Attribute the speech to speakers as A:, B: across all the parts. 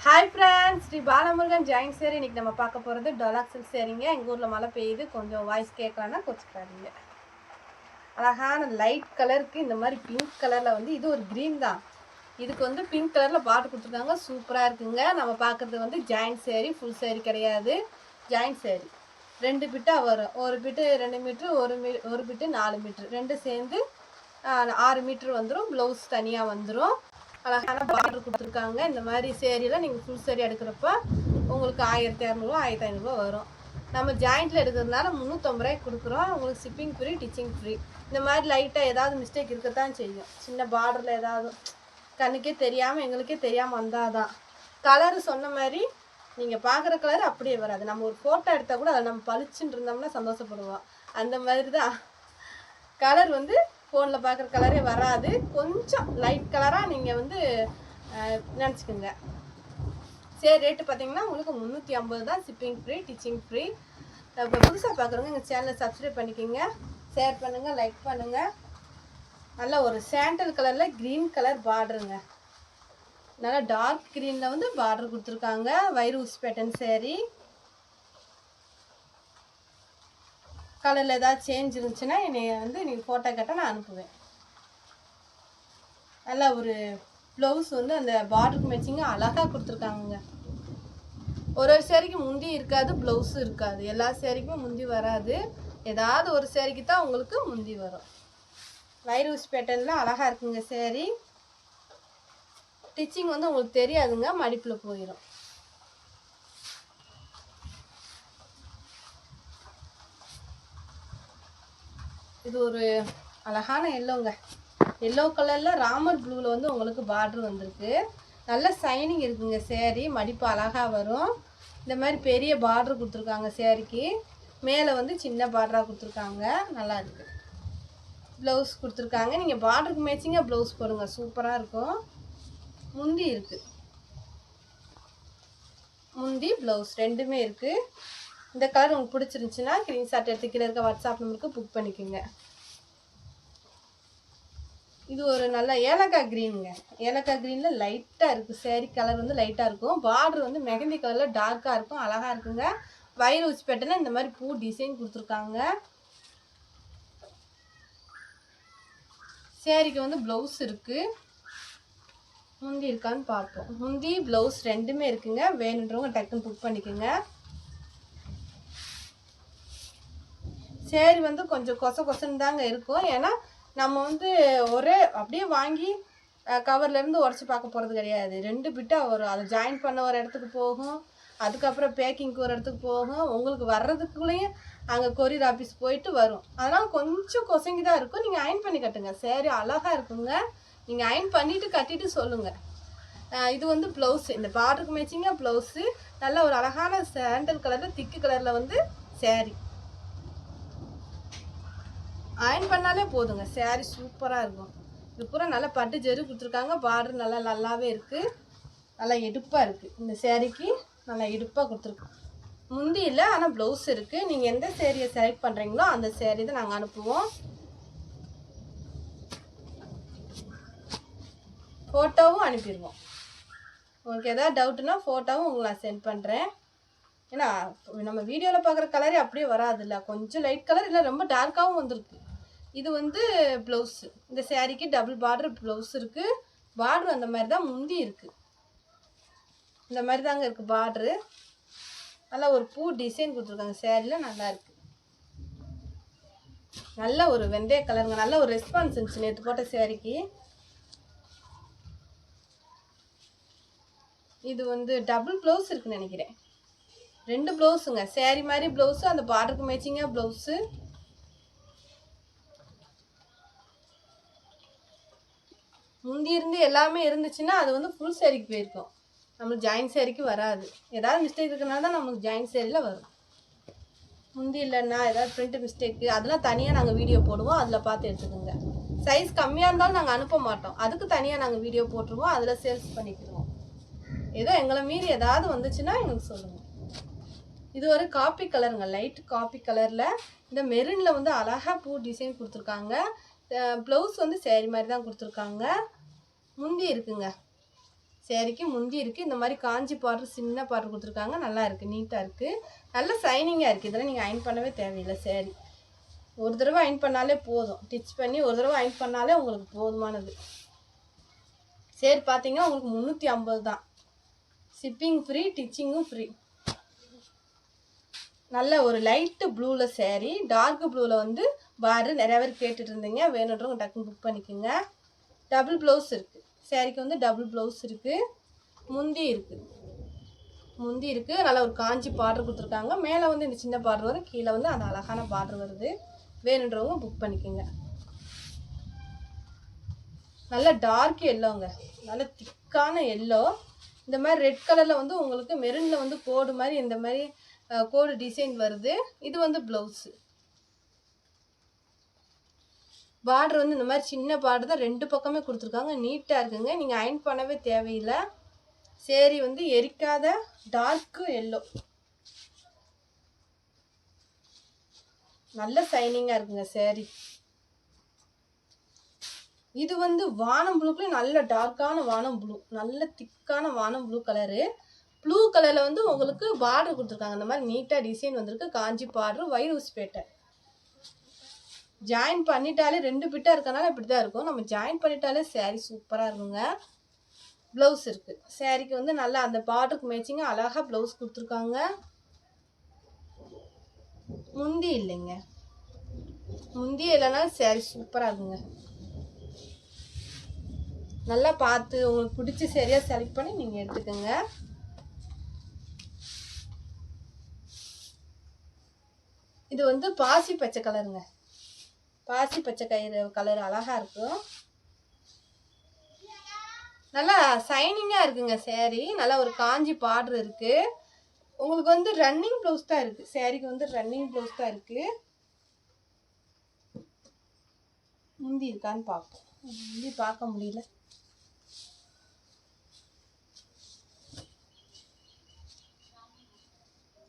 A: Hi friends, Sri Balamurugan join சேரி. இன்றைக்கி நம்ம பார்க்க போகிறது டொலாக் சில்க் சேரீங்க. எங்கள் ஊரில் மழை பெய்யுது, கொஞ்சம் வாய்ஸ் கேட்கலான்னா கொச்சிக்காதீங்க. அழகான லைட் கலருக்கு இந்த மாதிரி பிங்க் கலரில் வந்து இது ஒரு க்ரீன் தான். இதுக்கு வந்து பிங்க் கலரில் பாட்டு கொடுத்துருக்காங்க, சூப்பராக இருக்குங்க. நம்ம பார்க்குறது வந்து ஜாயின் சேரீ, ஃபுல் சேரீ கிடையாது, ஜாயின் சேரீ. 2 பிட்டாக வரும். ஒரு பிட்டு 2 மீட்ரு, ஒரு பிட்டு 4 மீட்ரு, ரெண்டு சேர்ந்து 6 மீட்ரு வந்துடும். ப்ளவுஸ் தனியாக வந்துடும். அழகான பார்டர் கொடுத்துருக்காங்க. இந்த மாதிரி சேரீலாம் நீங்கள் ஃபுல் சேரீ எடுக்கிறப்ப உங்களுக்கு 1200 1500 வரும். நம்ம ஜாயிண்ட்டில் எடுக்கிறதுனால 350 ரூபாய்க்கு கொடுக்குறோம். உங்களுக்கு ஷிப்பிங் ஃப்ரீ, டிச்சிங் ஃப்ரீ. இந்த மாதிரி லைட்டாக ஏதாவது மிஸ்டேக் இருக்கத்தான் செய்யும். சின்ன பார்டரில் ஏதாவது கண்ணுக்கே தெரியாமல் எங்களுக்கே தெரியாமல் வந்தால் தான். கலரு சொன்ன மாதிரி நீங்கள் பார்க்குற கலர் அப்படியே வராது. நம்ம ஒரு ஃபோட்டோ எடுத்தால் கூட அதை நம்ம பளிச்சுன்னு இருந்தோம்னா சந்தோஷப்படுவோம். அந்த மாதிரி தான் கலர் வந்து ஃபோனில் பார்க்குற கலரே வராது. கொஞ்சம் லைட் கலராக நீங்கள் வந்து நினச்சிக்கோங்க. சரி, ரேட்டு பார்த்தீங்கன்னா உங்களுக்கு 350 தான். Shipping free, ditching free. இப்போ புதுசாக பார்க்குறவங்க எங்கள் சேனலை சப்ஸ்கிரைப் பண்ணிக்கோங்க, ஷேர் பண்ணுங்கள், லைக் பண்ணுங்கள். நல்ல ஒரு சாண்டல் கலரில் க்ரீன் கலர் பார்டருங்க. நல்லா டார்க் க்ரீனில் வந்து பார்டர் கொடுத்துருக்காங்க. வைரூஸ் பேட்டன் சேரீ. கலரில் ஏதாவது சேஞ்ச் இருந்துச்சுன்னா என்னை வந்து நீங்கள் ஃபோட்டோ கேட்டால் நான் அனுப்புவேன். நல்லா ஒரு ப்ளவுஸ் வந்து அந்த பார்டருக்கு மேட்சிங்காக அழகாக கொடுத்துருக்காங்க. ஒரு சேரீக்கு முந்தி இருக்காது, ப்ளவுஸும் இருக்காது. எல்லா சேரீக்குமே முந்தி வராது. ஏதாவது ஒரு சேரீக்கு தான் உங்களுக்கு முந்தி வரும். வைரூஸ் பேட்டர்னில் அழகாக இருக்குங்க சேரீ. ஸ்டிச்சிங் வந்து உங்களுக்கு தெரியாதுங்க, மடிப்பில் போயிடும். இது ஒரு அழகான எல்லோங்க. எல்லோ கலரில் ராமர் ப்ளூவில் வந்து உங்களுக்கு பார்டர் வந்திருக்கு. நல்ல சைனிங் இருக்குங்க சேரீ. மடிப்பு அழகாக வரும். இந்த மாதிரி பெரிய பார்டர் கொடுத்துருக்காங்க சேரீக்கு. மேலே வந்து சின்ன பார்டராக கொடுத்துருக்காங்க. நல்லா இருக்குது. ப்ளவுஸ் கொடுத்துருக்காங்க. நீங்கள் பார்டருக்கு மேட்சிங்காக ப்ளவுஸ் போடுங்க, சூப்பராக இருக்கும். முந்தி இருக்குது, முந்தி ப்ளவுஸ் ரெண்டுமே இருக்குது. இந்த கலர் உங்களுக்கு பிடிச்சிருந்துச்சின்னா ஸ்க்ரீன்ஷாட் எடுத்து கீழே இருக்க வாட்ஸ்அப் நம்பருக்கு புக் பண்ணிக்கோங்க. இது ஒரு நல்ல ஏலக்காய் க்ரீனுங்க. ஏலக்காய் க்ரீனில் லைட்டாக இருக்குது. சேரீ கலர் வந்து லைட்டாக இருக்கும். பார்டர் வந்து மெஹந்தி கலரில் டார்க்காக இருக்கும், அழகாக இருக்குங்க. வைரூஸ் பேட்டர்னில் இந்த மாதிரி பூ டிசைன் கொடுத்துருக்காங்க. சேரீக்கு வந்து ப்ளவுஸ் இருக்குது. முந்தி இருக்கான்னு பார்ப்போம். முந்தி ப்ளவுஸ் ரெண்டுமே இருக்குங்க. வேணுன்றவங்க டக்குன்னு புக் பண்ணிக்கோங்க. சேரீ வந்து கொஞ்சம் கொசன்னு தாங்க இருக்கும். ஏன்னா நம்ம வந்து ஒரே அப்படியே வாங்கி கவர்லேருந்து உடச்சி பார்க்க போகிறது கிடையாது. 2 பிட்டாக வரும். அதை ஜாயின் பண்ண ஒரு இடத்துக்கு போகும், அதுக்கப்புறம் பேக்கிங்க்கு ஒரு இடத்துக்கு போகும். உங்களுக்கு வர்றதுக்குள்ளேயும் அங்கே கொரியர் ஆஃபீஸ் போயிட்டு வரும். அதனால் கொஞ்சம் கொசங்கி தான் இருக்கும். நீங்கள் அயன் பண்ணி கட்டுங்க. சேரீ அழகாக இருக்குங்க. நீங்கள் அயன் பண்ணிவிட்டு கட்டிட்டு சொல்லுங்கள். இது வந்து ப்ளவுஸு. இந்த பார்டருக்கு மேட்சிங்காக ப்ளவுஸு. நல்ல ஒரு அழகான சாண்டல் கலரில் திக்கு கலரில் வந்து சேரீ. அயன் பண்ணாலே போதுங்க, சேரீ சூப்பராக இருக்கும். இது பூரா நல்லா பட்டு ஜெரு கொடுத்துருக்காங்க. பார்டர் நல்லாவே இருக்குது. நல்லா எடுப்பாக இருக்குது. இந்த சேரீக்கு நல்லா எடுப்பாக கொடுத்துருக்கு. முந்தி இல்லை, ஆனால் ப்ளவுஸ் இருக்குது. நீங்கள் எந்த சேரீயை செலக்ட் பண்ணுறீங்களோ அந்த சேரீ தான் நாங்கள் அனுப்புவோம். ஃபோட்டோவும் அனுப்பிடுவோம். உங்களுக்கு எதாவது டவுட்டுன்னா ஃபோட்டோவும் உங்களுக்கு நான் சென்ட் பண்ணுறேன். ஏன்னா நம்ம வீடியோவில் பார்க்குற கலரே அப்படியே வராதில்ல, கொஞ்சம் லைட் கலர் இல்லை, ரொம்ப டார்க்காகவும் வந்திருக்கு. இது வந்து ப்ளவுஸு. இந்த சேரீக்கு டபுள் பார்டர் ப்ளவுஸ் இருக்குது. பார்டர் அந்த மாதிரி தான் முந்தி இருக்குது. இந்த மாதிரி தாங்க இருக்குது பார்டரு. நல்லா ஒரு பூ டிசைன் கொடுத்துருக்காங்க சேரீயில், நல்லா இருக்குது. நல்ல ஒரு வெந்தய கலருங்க. நல்ல ஒரு ரெஸ்பான்ஸ் இருந்துச்சு நேற்று போட்ட சேரீக்கு. இது வந்து டபுள் ப்ளவுஸ் இருக்குன்னு நினைக்கிறேன். 2 ப்ளவுஸுங்க. சேரீ மாதிரி ப்ளவுஸு, அந்த பார்டருக்கு மேட்சிங்காக ப்ளவுஸு. முந்தி இருந்து எல்லாமே இருந்துச்சுன்னா அது வந்து ஃபுல் சேரீக்கு போயிருக்கும். நம்மளுக்கு ஜாயின் சேரீக்கு வராது. ஏதாவது மிஸ்டேக் இருக்கிறனால தான் நம்மளுக்கு ஜாயின் சேரீயில் வரும். முந்தி இல்லைன்னா ஏதாவது பிரிண்ட் மிஸ்டேக்கு அதெல்லாம் தனியாக நாங்கள் வீடியோ போடுவோம், அதில் பார்த்து எடுத்துக்கோங்க. சைஸ் கம்மியாக இருந்தாலும் நாங்கள் அனுப்ப மாட்டோம். அதுக்கு தனியாக நாங்கள் வீடியோ போட்டுருவோம், அதில் சேல்ஸ் பண்ணிக்கிடுவோம். ஏதோ எங்களை மீறி ஏதாவது வந்துச்சுன்னா எங்களுக்கு சொல்லுங்கள். இது ஒரு காப்பி கலருங்க, லைட் காப்பி கலரில் இந்த மெரூனில் வந்து அழகாக பூ டிசைன் கொடுத்துருக்காங்க. ப்ளவுஸ் வந்து சேரீ மாதிரி தான் கொடுத்துருக்காங்க. முந்தி இருக்குங்க. சேரீக்கு முந்தி இருக்குது. இந்த மாதிரி காஞ்சி பார்டர் சின்ன பார்டர் கொடுத்துருக்காங்க. நல்லா இருக்குது, நீட்டாக இருக்குது, நல்ல சைனிங்காக இருக்குது. இதெல்லாம் நீங்கள் அயன் பண்ணவே தேவையில்லை. சேரீ ஒரு தடவை அயன் பண்ணாலே போதும். டிச் பண்ணி ஒரு தடவை அயன் பண்ணாலே உங்களுக்கு போதுமானது. சரி பார்த்தீங்கன்னா உங்களுக்கு 350 தான். ஷிப்பிங் ஃப்ரீ, டிச்சிங்கும் ஃப்ரீ. நல்ல ஒரு லைட்டு ப்ளூவில் சேரீ, டார்க் ப்ளூவில் வந்து பார்டர் நிறையா பேர் கேட்டுட்டு இருந்தீங்க. வேணுன்றவங்க டக்குன்னு புக் பண்ணிக்கோங்க. டபுள் ப்ளவுஸ் இருக்குது சேரீக்கு வந்து, டபுள் ப்ளவுஸ் இருக்குது. முந்தி இருக்குது, முந்தி இருக்குது. நல்லா ஒரு காஞ்சி பார்டர் கொடுத்துருக்காங்க. மேலே வந்து இந்த சின்ன பார்டர் வரும், கீழே வந்து அந்த அழகான பார்டர் வருது. வேணுன்றவங்க புக் பண்ணிக்கோங்க. நல்ல டார்க் எல்லோங்க, நல்ல திக்கான எல்லோ. இந்த மாதிரி ரெட் கலரில் வந்து உங்களுக்கு மெரூனில் வந்து கோடு மாதிரி இந்த மாதிரி கோடு டிசைன் வருது. இது வந்து ப்ளவுஸு. பார்டர் வந்து இந்த மாதிரி சின்ன பார்டர் தான், 2 பக்கமே கொடுத்துருக்காங்க. நீட்டாக இருக்குங்க, நீங்கள் அயன் பண்ணவே தேவையில்லை. சேரீ வந்து எரிக்காத டார்க்கு எல்லோ, நல்ல சைனிங்காக இருக்குங்க சேரீ. இது வந்து வானம் ப்ளூக்குள்ளே நல்ல டார்க்கான வானம் ப்ளூ, நல்ல திக்கான வானம் ப்ளூ கலரு. ப்ளூ கலரில் வந்து உங்களுக்கு பார்டர் கொடுத்துருக்காங்க. இந்த மாதிரி நீட்டாக டிசைன் வந்திருக்கு. காஞ்சி பார்டர், வைரூஸ்பேட்டை. ஜாயின் பண்ணிட்டாலே 2 பிட்டாக இருக்கனால இப்படி தான் இருக்கும். நம்ம ஜாயின் பண்ணிட்டாலே சேரீ சூப்பராக இருக்குங்க. ப்ளவுஸ் இருக்குது சேரீக்கு வந்து நல்லா அந்த பார்டருக்கு மேட்சிங்காக அழகாக ப்ளவுஸ் கொடுத்துருக்காங்க. முந்தி இல்லைங்க, முந்தி இல்லைனாலும் சேரீ சூப்பராக இருக்குங்க. நல்லா பார்த்து உங்களுக்கு பிடிச்ச சேரீயாக செலக்ட் பண்ணி நீங்கள் எடுத்துக்கோங்க. இது வந்து பாசி பச்சை கலருங்க, பாசி பச்சை கலர் அழகாக இருக்கும். நல்லா சைனிங்காக இருக்குங்க சேரீ. நல்லா ஒரு காஞ்சி பார்டர் இருக்குது. உங்களுக்கு வந்து ரன்னிங் ப்ளவுஸ் தான் இருக்குது. சேரீக்கு வந்து ரன்னிங் ப்ளவுஸ் தான் இருக்குது. முந்தி இருக்கான்னு பார்ப்போம். முந்தி பார்க்க முடியல.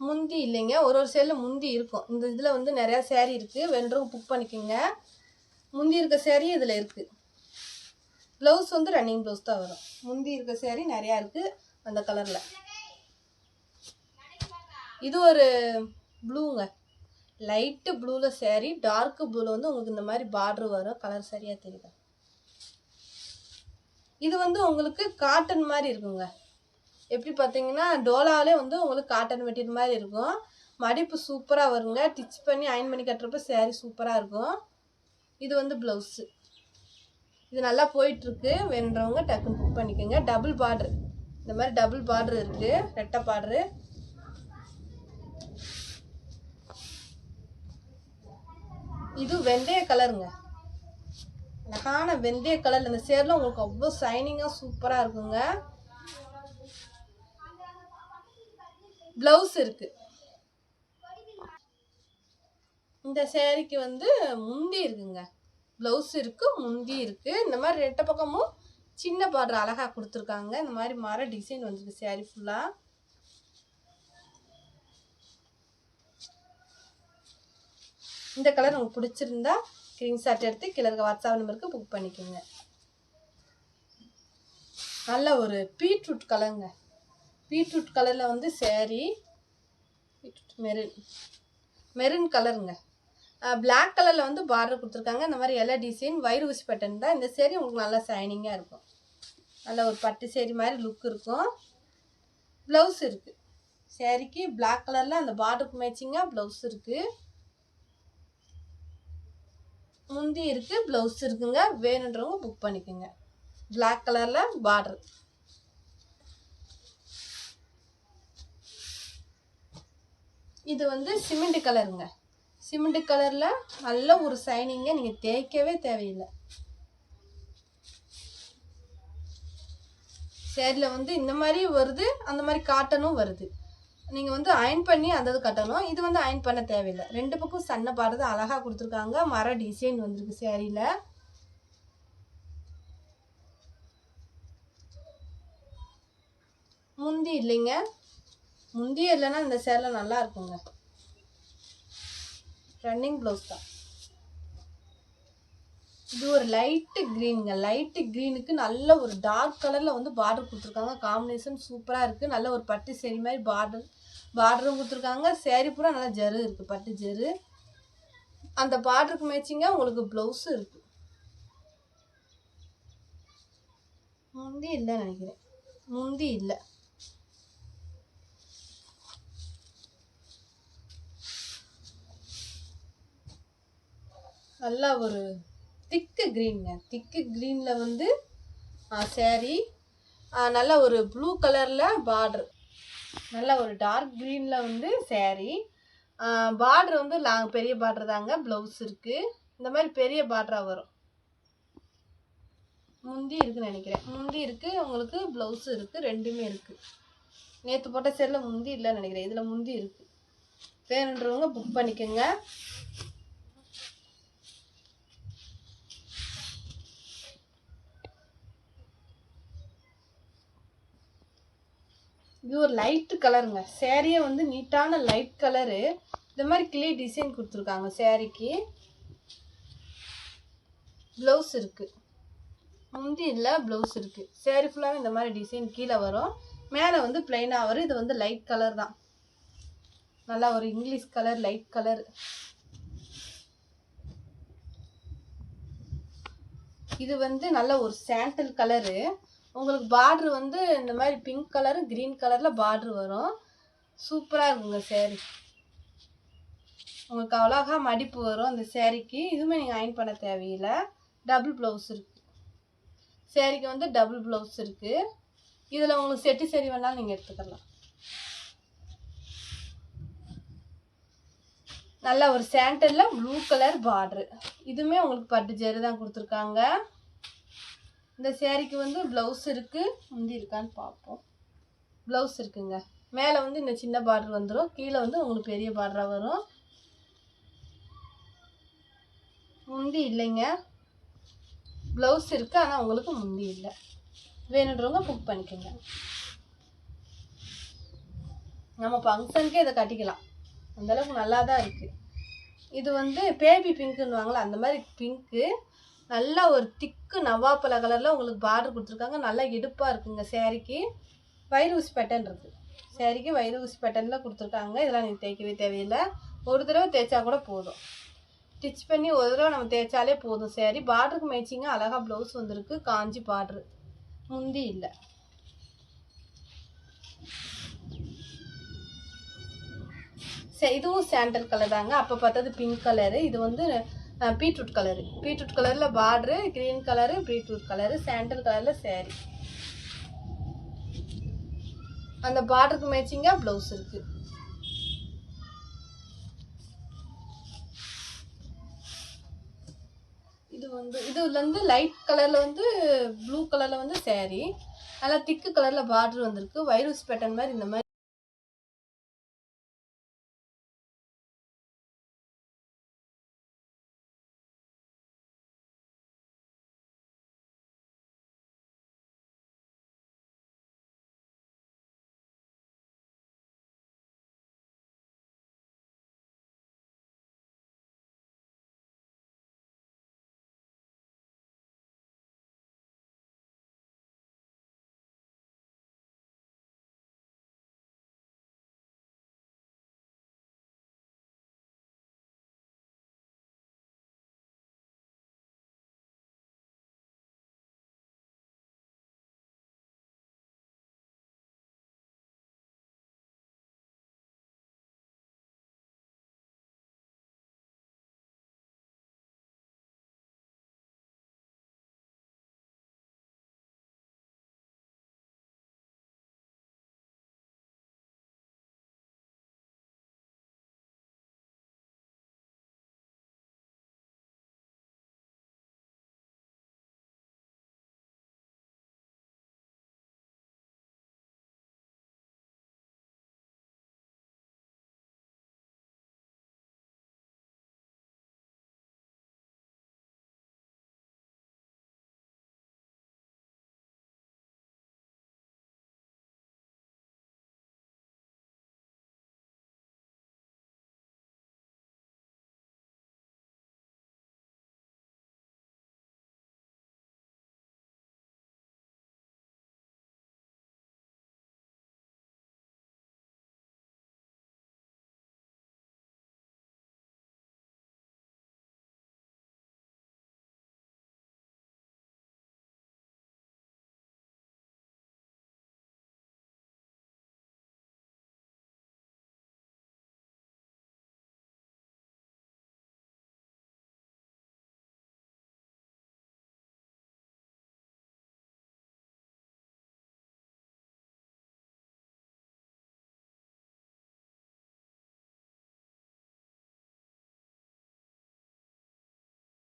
A: முந்தி இல்லைங்க, ஒரு சேரில் முந்தி இருக்கும். இந்த இதில் வந்து நிறையா சேரீ இருக்குது. வேணுன்றவங்க புக் பண்ணிக்கோங்க. முந்தி இருக்க சேரீ இதில் இருக்குது. ப்ளவுஸ் வந்து ரன்னிங் ப்ளவுஸ் தான் வரும். முந்தி இருக்க சேரீ நிறையா இருக்குது அந்த கலரில். இது ஒரு ப்ளூங்க, லைட்டு ப்ளூவில் சேரீ, டார்க்கு ப்ளூவில் வந்து உங்களுக்கு இந்த மாதிரி பார்டர் வரும். கலர் சரியாக தெரியுதா? இது வந்து உங்களுக்கு காட்டன் மாதிரி இருக்குங்க. எப்படி பார்த்தீங்கன்னா டோலாவிலே வந்து உங்களுக்கு காட்டன் மெட்டீரியல் மாதிரி இருக்கும். மடிப்பு சூப்பராக வருங்க. டிச் பண்ணி அயன் பண்ணி கட்டுறப்ப சேரீ சூப்பராக இருக்கும். இது வந்து ப்ளவுஸு. இது நல்லா போயிட்டுருக்கு. வேணுன்றவங்க டக்குன்னு புக் பண்ணிக்கோங்க. டபுள் பார்டரு, இந்த மாதிரி டபுள் பார்டர் இருக்குது, ரெட்டை பார்டரு. இது வெந்தய கலருங்க, அழகான வெந்தய கலர். இந்த சேரில் உங்களுக்கு அவ்வளோ சைனிங்காக சூப்பராக இருக்குங்க. ப்ளவுஸ் இருக்குது. இந்த சேரீக்கு வந்து முந்தி இருக்குங்க, ப்ளவுஸ் இருக்குது, முந்தி இருக்குது. இந்த மாதிரி 2 பக்கமும் சின்ன பார்டர் அழகாக கொடுத்துருக்காங்க. இந்த மாதிரி மர டிசைன் வந்துருக்கு சேரீ ஃபுல்லாக. இந்த கலர் உங்களுக்கு பிடிச்சிருந்தா ஸ்க்ரீன்ஷாட் எடுத்து கீழே இருக்க வாட்ஸ்அப் நம்பருக்கு புக் பண்ணிக்கோங்க. நல்ல ஒரு பீட்ரூட் கலருங்க, பீட்ரூட் கலரில் வந்து சேரீ, பீட்ரூட் மெரூன் கலருங்க. பிளாக் கலரில் வந்து பார்டர் கொடுத்துருக்காங்க. இந்த மாதிரி எல்லா டிசைன் வைரூசி பேட்டர்ன் தான். இந்த சேரீ உங்களுக்கு நல்லா சைனிங்காக இருக்கும். நல்ல ஒரு பட்டு சேரீ மாதிரி லுக் இருக்கும். ப்ளவுஸ் இருக்குது சேரீக்கு. பிளாக் கலரில் அந்த பார்டருக்கு மேட்சிங்காக ப்ளவுஸ் இருக்குது. முந்தி இருக்குது, ப்ளவுஸ் இருக்குங்க. வேணுன்றவங்க புக் பண்ணிக்கோங்க. பிளாக் கலரில் பார்டர். இது வந்து சிமெண்ட் கலருங்க, சிமெண்ட் கலரில் நல்ல ஒரு சைனிங்க. நீங்கள் தேய்க்கவே தேவையில்லை. சேரில் வந்து இந்த மாதிரி வருது, அந்த மாதிரி காட்டனும் வருது. நீங்கள் வந்து அயன் பண்ணி அந்த இது கட்டணும். இது வந்து அயன் பண்ண தேவையில்லை. 2 பக்கம் சன்ன பாடுறது அழகாக கொடுத்துருக்காங்க. மர டிசைன் வந்திருக்கு சேரீயில். முந்தி இல்லைங்க, முந்தி இல்லைன்னா இந்த சேரில் நல்லா இருக்குங்க. ரன்னிங் ப்ளவுஸ் தான். இது ஒரு லைட்டு க்ரீனுங்க. லைட்டு க்ரீனுக்கு நல்ல ஒரு டார்க் கலரில் வந்து பார்டர் கொடுத்துருக்காங்க. காம்பினேஷன் சூப்பராக இருக்குது. நல்ல ஒரு பட்டு சேரீ மாதிரி பார்டரும் கொடுத்துருக்காங்க. சேரீ பூரா நல்லா ஜரு இருக்குது, பட்டு ஜரு. அந்த பார்டருக்கு மேட்சிங்காக உங்களுக்கு ப்ளவுஸும் இருக்குது. முந்தி இல்லைன்னு நினைக்கிறேன், முந்தி இல்லை. நல்லா ஒரு திக்கு க்ரீனுங்க. திக்கு க்ரீனில் வந்து சேரீ நல்ல ஒரு ப்ளூ கலரில் பார்டர், நல்ல ஒரு டார்க் க்ரீனில் வந்து சேரீ பார்டர் வந்து பெரிய பார்டர் தாங்க. ப்ளவுஸ் இருக்குது, இந்த மாதிரி பெரிய பார்டராக வரும். முந்தி இருக்குன்னு நினைக்கிறேன், முந்தி இருக்குது உங்களுக்கு, ப்ளவுஸு இருக்குது, ரெண்டுமே இருக்குது. நேற்று போட்ட சேரில் முந்தி இல்லைன்னு நினைக்கிறேன், இதில் முந்தி இருக்குது. வேணுன்றவங்க புக் பண்ணிக்கோங்க. இது ஒரு லைட்டு கலருங்க. சேரீயே வந்து நீட்டான லைட் கலரு. இந்த மாதிரி கிளி டிசைன் கொடுத்துருக்காங்க சேரீக்கு. ப்ளவுஸ் இருக்குது, முந்தி இல்லை, ப்ளவுஸ் இருக்குது. சேரீ ஃபுல்லாகவே இந்த மாதிரி டிசைன் கீழே வரும், மேலே வந்து பிளைனாக வரும். இது வந்து லைட் கலர் தான், நல்லா ஒரு இங்கிலீஷ் கலர், லைட் கலர். இது வந்து நல்ல ஒரு சாண்டல் கலரு. உங்களுக்கு பார்டர் வந்து இந்த மாதிரி பிங்க் கலரு க்ரீன் கலரில் பார்டர் வரும். சூப்பராக இருக்குங்க சேரீ. உங்களுக்கு அவ்வளோகா மடிப்பு வரும் அந்த சேரீக்கு. இதுவுமே நீங்கள் அயன் பண்ண தேவையில்லை. டபுள் ப்ளவுஸ் இருக்குது சேரீக்கு, வந்து டபுள் ப்ளவுஸ் இருக்குது. இதில் உங்களுக்கு செட்டு சேரீ வேணாலும் நீங்கள் எடுத்துக்கலாம். நல்ல ஒரு சாண்டலில் ப்ளூ கலர் பார்டரு. இதுவுமே உங்களுக்கு பட்டு ஜரி தான் கொடுத்துருக்காங்க. இந்த சேரீக்கு வந்து ப்ளவுஸ் இருக்குது, முந்தி இருக்கான்னு பார்ப்போம். ப்ளவுஸ் இருக்குங்க. மேலே வந்து இந்த சின்ன பார்டர் வந்துடும், கீழே வந்து உங்களுக்கு பெரிய பார்டராக வரும். முந்தி இல்லைங்க, ப்ளவுஸ் இருக்குது, ஆனால் உங்களுக்கு முந்தி இல்லை. வேணுன்றவங்க புக் பண்ணிக்கோங்க. நம்ம ஃபங்க்ஷனுக்கே இதை கட்டிக்கலாம், அந்தளவுக்கு நல்லா தான் இருக்குது. இது வந்து பேபி பிங்க்குன்னுவாங்களே அந்த மாதிரி பிங்க்கு. நல்லா ஒரு திக்கு நவாப்பழ கலரில் உங்களுக்கு பார்டர் கொடுத்துருக்காங்க. நல்லா இடுப்பாக இருக்குங்க சேரீக்கு. வயிறு ஊசி பேட்டர்ன் இருக்குது சேரீக்கு, வயிறு ஊசி பேட்டர்னில் கொடுத்துருக்காங்க. இதெல்லாம் நீங்கள் தேய்க்கவே தேவையில்லை, ஒரு தடவை தேய்ச்சா கூட போதும். ஸ்டிச் பண்ணி ஒரு தடவை நம்ம தேய்ச்சாலே போதும் சேரீ. பார்டருக்கு மேட்சிங்காக அழகாக ப்ளவுஸ் வந்துருக்கு, காஞ்சி பார்டரு, முந்தி இல்லை. இதுவும் சாண்டல் கலர் தாங்க. அப்போ பார்த்தது பிங்க் கலரு. இது வந்து பீட்ரூட் கலரு. பீட்ரூட் கலரில் border, green colour, beetroot colour, sandal கலரில் சேரீ. அந்த பார்டருக்கு மேட்சிங்காக ப்ளவுஸ் இருக்குது. இதுல வந்து லைட் கலரில் வந்து ப்ளூ கலரில் வந்து சேரீ. நல்லா திக்கு கலரில் பார்டர் வந்திருக்கு. வைரஸ் பேட்டர்ன் மாதிரி இந்த மாதிரி